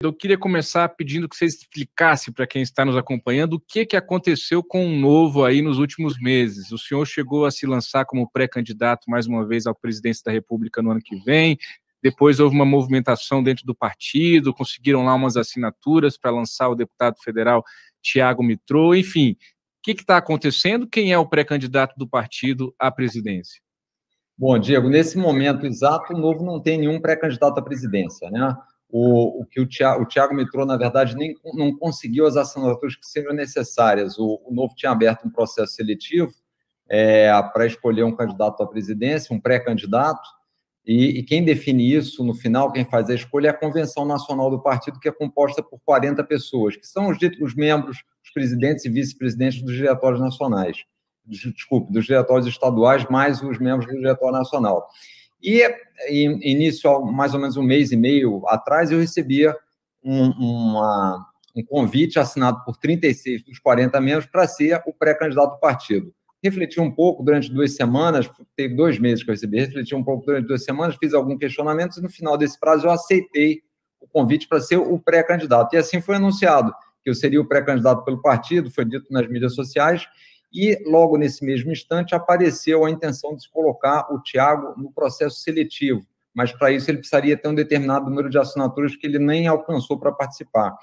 Eu queria começar pedindo que você explicasse para quem está nos acompanhando o que aconteceu com o Novo aí nos últimos meses. O senhor chegou a se lançar como pré-candidato mais uma vez à presidência da República no ano que vem, depois houve uma movimentação dentro do partido, conseguiram lá umas assinaturas para lançar o deputado federal Thiago Mitrô, enfim. O que está acontecendo? Quem é o pré-candidato do partido à presidência? Bom, Diego, nesse momento exato, o Novo não tem nenhum pré-candidato à presidência, né? O Thiago Mitrô, na verdade, nem não conseguiu as assinaturas que seriam necessárias. O Novo tinha aberto um processo seletivo para escolher um candidato à presidência, um pré-candidato, e quem define isso, no final, quem faz a escolha é a Convenção Nacional do Partido, que é composta por 40 pessoas, que são os membros, os presidentes e vice-presidentes dos diretórios nacionais. Desculpe, dos diretórios estaduais, mais os membros do Diretório Nacional. E, início, mais ou menos um mês e meio atrás, eu recebia um convite assinado por 36 dos 40 membros para ser o pré-candidato do partido. Refleti um pouco durante 2 semanas, teve 2 meses que eu recebi, refleti um pouco durante 2 semanas, fiz alguns questionamentos e no final desse prazo eu aceitei o convite para ser o pré-candidato. E assim foi anunciado que eu seria o pré-candidato pelo partido, foi dito nas mídias sociais, e logo nesse mesmo instante apareceu a intenção de se colocar o Thiago no processo seletivo, mas para isso ele precisaria ter um determinado número de assinaturas que ele nem alcançou para participar.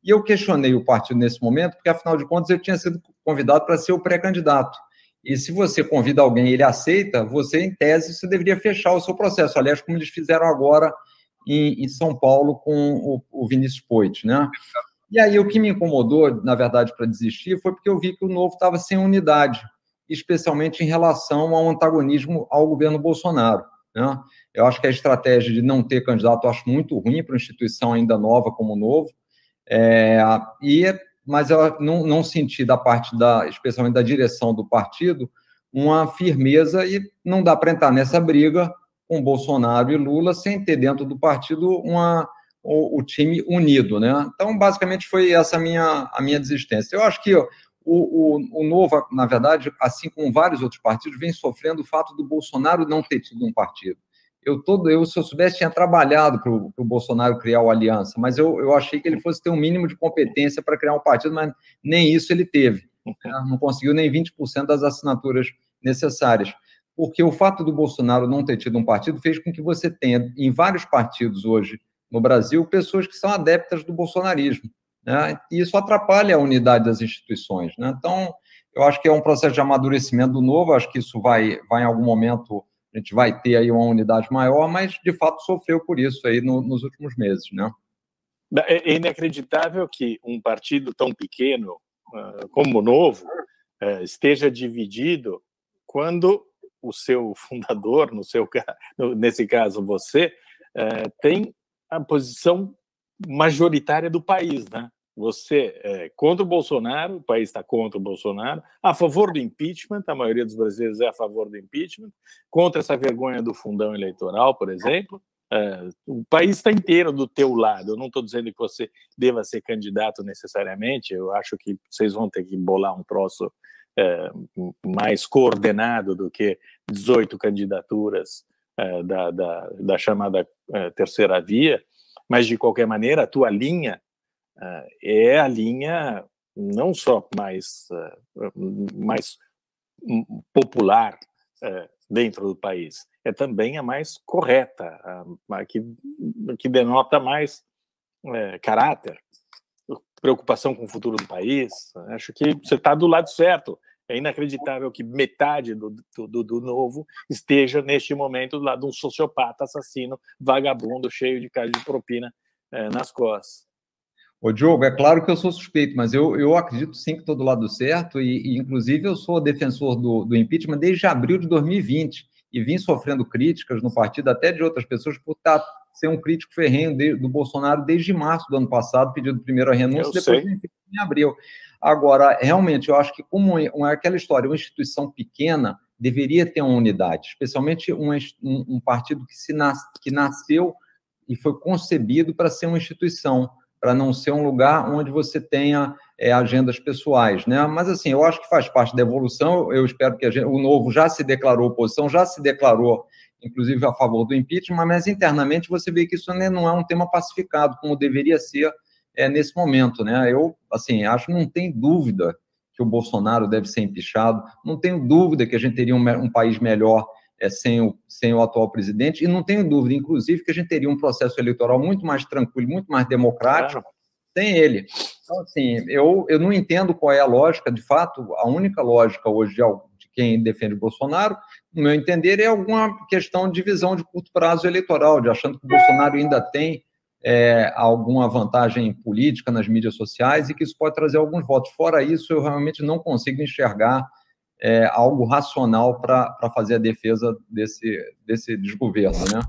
E eu questionei o partido nesse momento, porque afinal de contas eu tinha sido convidado para ser o pré-candidato. E se você convida alguém e ele aceita, você, em tese, você deveria fechar o seu processo. Aliás, como eles fizeram agora em São Paulo com o Vinícius Poit, né? E aí, o que me incomodou, na verdade, para desistir, foi porque eu vi que o Novo estava sem unidade, especialmente em relação ao antagonismo ao governo Bolsonaro, né? Eu acho que a estratégia de não ter candidato eu acho muito ruim para uma instituição ainda nova como o Novo, mas eu não senti da parte, especialmente da direção do partido, uma firmeza, e não dá para entrar nessa briga com Bolsonaro e Lula sem ter dentro do partido o time unido, né? Então, basicamente, foi essa a minha desistência. Eu acho que o Novo, na verdade, assim como vários outros partidos, vem sofrendo o fato do Bolsonaro não ter tido um partido. Se eu soubesse, tinha trabalhado para o Bolsonaro criar o Aliança, mas eu achei que ele fosse ter um mínimo de competência para criar um partido, mas nem isso ele teve. Não conseguiu nem 20% das assinaturas necessárias. Porque o fato do Bolsonaro não ter tido um partido fez com que você tenha, em vários partidos hoje no Brasil, pessoas que são adeptas do bolsonarismo, né? E isso atrapalha a unidade das instituições, né? Então, eu acho que é um processo de amadurecimento do Novo, acho que isso vai em algum momento, a gente vai ter aí uma unidade maior, mas, de fato, sofreu por isso aí nos últimos meses, né? É inacreditável que um partido tão pequeno como o Novo esteja dividido quando o seu fundador, nesse caso você, tem a posição majoritária do país, né? Você é contra o Bolsonaro, o país está contra o Bolsonaro, a favor do impeachment, a maioria dos brasileiros é a favor do impeachment, contra essa vergonha do fundão eleitoral, por exemplo. O país está inteiro do teu lado. Eu não estou dizendo que você deva ser candidato necessariamente, eu acho que vocês vão ter que bolar um troço mais coordenado do que 18 candidaturas da chamada terceira via, mas, de qualquer maneira, a tua linha é a linha não só mais popular dentro do país, é também a mais correta, a que denota mais caráter, preocupação com o futuro do país. Acho que você está do lado certo. É inacreditável que metade do Novo esteja, neste momento, do lado de um sociopata, assassino, vagabundo, cheio de cara de propina nas costas. Ô, Diogo, é claro que eu sou suspeito, mas eu acredito sim que estou do lado certo, e inclusive eu sou defensor do impeachment desde abril de 2020, e vim sofrendo críticas no partido, até de outras pessoas, por ser um crítico ferrenho do Bolsonaro desde março do ano passado, pedindo primeiro a renúncia, depois em abril. Agora, realmente, eu acho que, como é aquela história, uma instituição pequena deveria ter uma unidade, especialmente um partido que nasceu e foi concebido para ser uma instituição, para não ser um lugar onde você tenha agendas pessoais, né? Mas, assim, eu acho que faz parte da evolução. Eu espero que o Novo já se declarou oposição, já se declarou inclusive a favor do impeachment, mas internamente você vê que isso não é um tema pacificado, como deveria ser nesse momento, né? Eu, assim, acho que não tem dúvida que o Bolsonaro deve ser impeachado, não tenho dúvida que a gente teria um país melhor sem o atual presidente, e não tenho dúvida, inclusive, que a gente teria um processo eleitoral muito mais tranquilo, muito mais democrático, sem ele. Então, assim, eu não entendo qual é a lógica, de fato, a única lógica hoje de quem defende o Bolsonaro, no meu entender, é alguma questão de visão de curto prazo eleitoral, de achando que o Bolsonaro ainda tem alguma vantagem política nas mídias sociais e que isso pode trazer alguns votos. Fora isso, eu realmente não consigo enxergar algo racional para fazer a defesa desse desgoverno, né?